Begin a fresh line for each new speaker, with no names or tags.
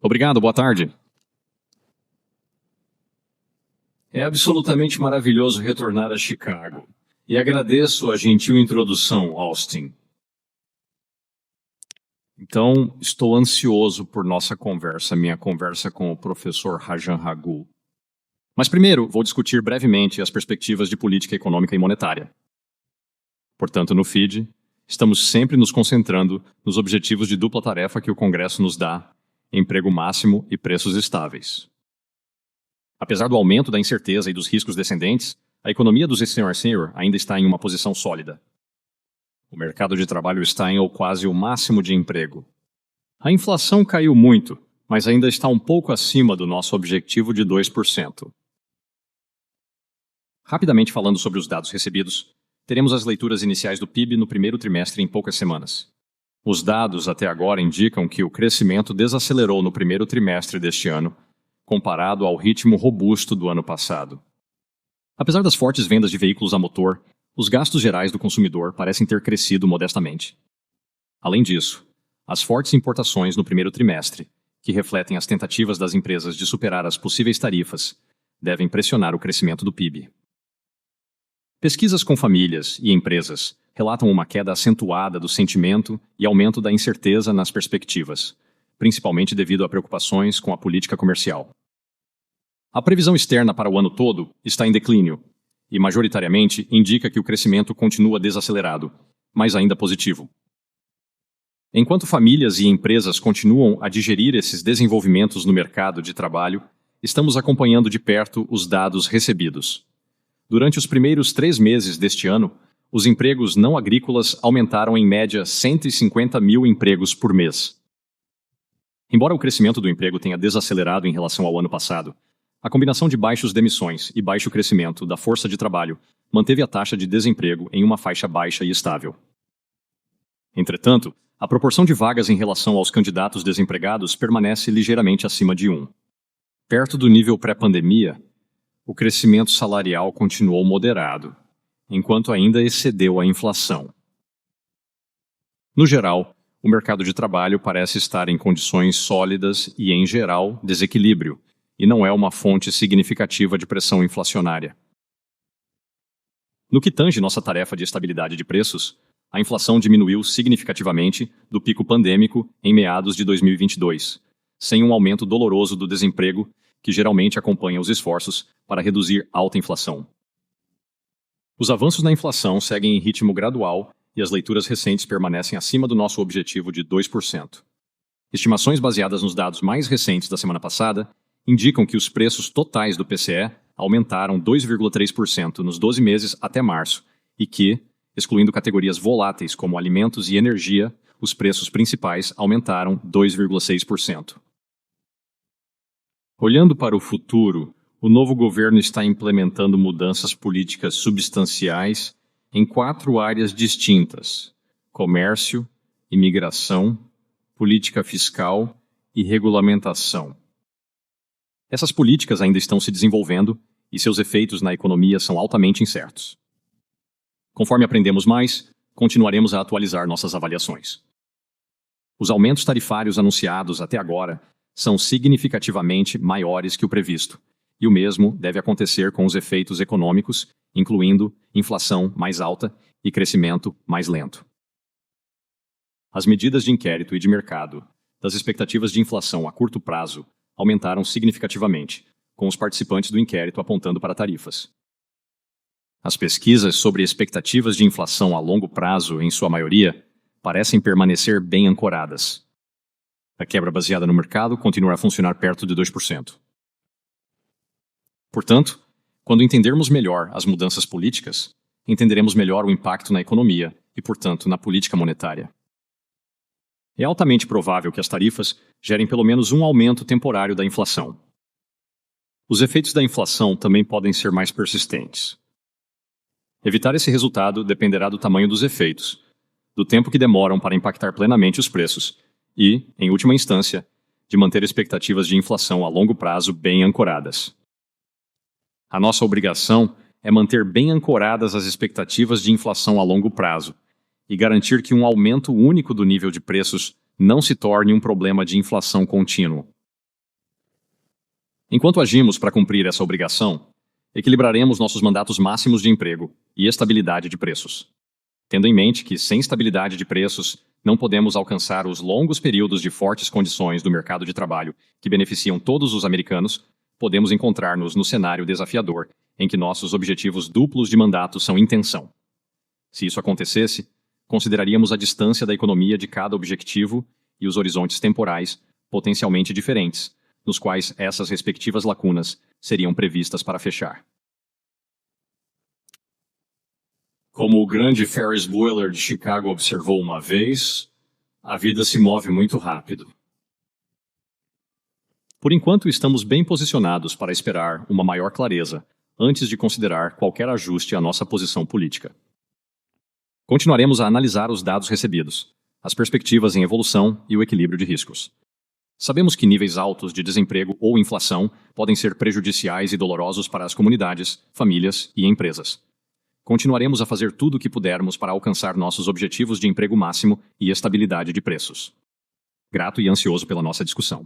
Obrigado, boa tarde. É absolutamente maravilhoso retornar a Chicago. E agradeço a gentil introdução, Austin. Então, estou ansioso por nossa conversa, minha conversa com o professor Rajan Raghu. Mas primeiro, vou discutir brevemente as perspectivas de política econômica e monetária. Portanto, no FID, estamos sempre nos concentrando nos objetivos de dupla tarefa que o Congresso nos dá: emprego máximo e preços estáveis. Apesar do aumento da incerteza e dos riscos descendentes, a economia do senior ainda está em uma posição sólida. O mercado de trabalho está em ou quase o máximo de emprego. A inflação caiu muito, mas ainda está um pouco acima do nosso objetivo de 2%. Rapidamente falando sobre os dados recebidos, teremos as leituras iniciais do PIB no primeiro trimestre em poucas semanas. Os dados até agora indicam que o crescimento desacelerou no primeiro trimestre deste ano, comparado ao ritmo robusto do ano passado. Apesar das fortes vendas de veículos a motor, os gastos gerais do consumidor parecem ter crescido modestamente. Além disso, as fortes importações no primeiro trimestre, que refletem as tentativas das empresas de superar as possíveis tarifas, devem pressionar o crescimento do PIB. Pesquisas com famílias e empresas relatam uma queda acentuada do sentimento e aumento da incerteza nas perspectivas, principalmente devido a preocupações com a política comercial. A previsão externa para o ano todo está em declínio e, majoritariamente, indica que o crescimento continua desacelerado, mas ainda positivo. Enquanto famílias e empresas continuam a digerir esses desenvolvimentos no mercado de trabalho, estamos acompanhando de perto os dados recebidos. Durante os primeiros 3 meses deste ano, os empregos não agrícolas aumentaram em média 150 mil empregos por mês. Embora o crescimento do emprego tenha desacelerado em relação ao ano passado, a combinação de baixos demissões e baixo crescimento da força de trabalho manteve a taxa de desemprego em uma faixa baixa e estável. Entretanto, a proporção de vagas em relação aos candidatos desempregados permanece ligeiramente acima de 1. Perto do nível pré-pandemia, o crescimento salarial continuou moderado, enquanto ainda excedeu a inflação. No geral, o mercado de trabalho parece estar em condições sólidas e, em geral, desequilíbrio, e não é uma fonte significativa de pressão inflacionária. No que tange nossa tarefa de estabilidade de preços, a inflação diminuiu significativamente do pico pandêmico em meados de 2022, sem um aumento doloroso do desemprego que geralmente acompanha os esforços para reduzir alta inflação. Os avanços na inflação seguem em ritmo gradual e as leituras recentes permanecem acima do nosso objetivo de 2%. Estimações baseadas nos dados mais recentes da semana passada indicam que os preços totais do PCE aumentaram 2,3% nos 12 meses até março e que, excluindo categorias voláteis como alimentos e energia, os preços principais aumentaram 2,6%. Olhando para o futuro, o novo governo está implementando mudanças políticas substanciais em 4 áreas distintas: comércio, imigração, política fiscal e regulamentação. Essas políticas ainda estão se desenvolvendo e seus efeitos na economia são altamente incertos. Conforme aprendemos mais, continuaremos a atualizar nossas avaliações. Os aumentos tarifários anunciados até agora são significativamente maiores que o previsto, e o mesmo deve acontecer com os efeitos econômicos, incluindo inflação mais alta e crescimento mais lento. As medidas de inquérito e de mercado das expectativas de inflação a curto prazo aumentaram significativamente, com os participantes do inquérito apontando para tarifas. As pesquisas sobre expectativas de inflação a longo prazo, em sua maioria, parecem permanecer bem ancoradas. A quebra baseada no mercado continuará a funcionar perto de 2%. Portanto, quando entendermos melhor as mudanças políticas, entenderemos melhor o impacto na economia e, portanto, na política monetária. É altamente provável que as tarifas gerem pelo menos um aumento temporário da inflação. Os efeitos da inflação também podem ser mais persistentes. Evitar esse resultado dependerá do tamanho dos efeitos, do tempo que demoram para impactar plenamente os preços e, em última instância, de manter expectativas de inflação a longo prazo bem ancoradas. A nossa obrigação é manter bem ancoradas as expectativas de inflação a longo prazo e garantir que um aumento único do nível de preços não se torne um problema de inflação contínuo. Enquanto agimos para cumprir essa obrigação, equilibraremos nossos mandatos máximos de emprego e estabilidade de preços. Tendo em mente que, sem estabilidade de preços, não podemos alcançar os longos períodos de fortes condições do mercado de trabalho que beneficiam todos os americanos, podemos encontrar-nos no cenário desafiador em que nossos objetivos duplos de mandato são em tensão. Se isso acontecesse, consideraríamos a distância da economia de cada objetivo e os horizontes temporais potencialmente diferentes, nos quais essas respectivas lacunas seriam previstas para fechar. Como o grande Ferris Bueller de Chicago observou uma vez, a vida se move muito rápido. Por enquanto, estamos bem posicionados para esperar uma maior clareza antes de considerar qualquer ajuste à nossa posição política. Continuaremos a analisar os dados recebidos, as perspectivas em evolução e o equilíbrio de riscos. Sabemos que níveis altos de desemprego ou inflação podem ser prejudiciais e dolorosos para as comunidades, famílias e empresas. Continuaremos a fazer tudo o que pudermos para alcançar nossos objetivos de emprego máximo e estabilidade de preços. Grato e ansioso pela nossa discussão.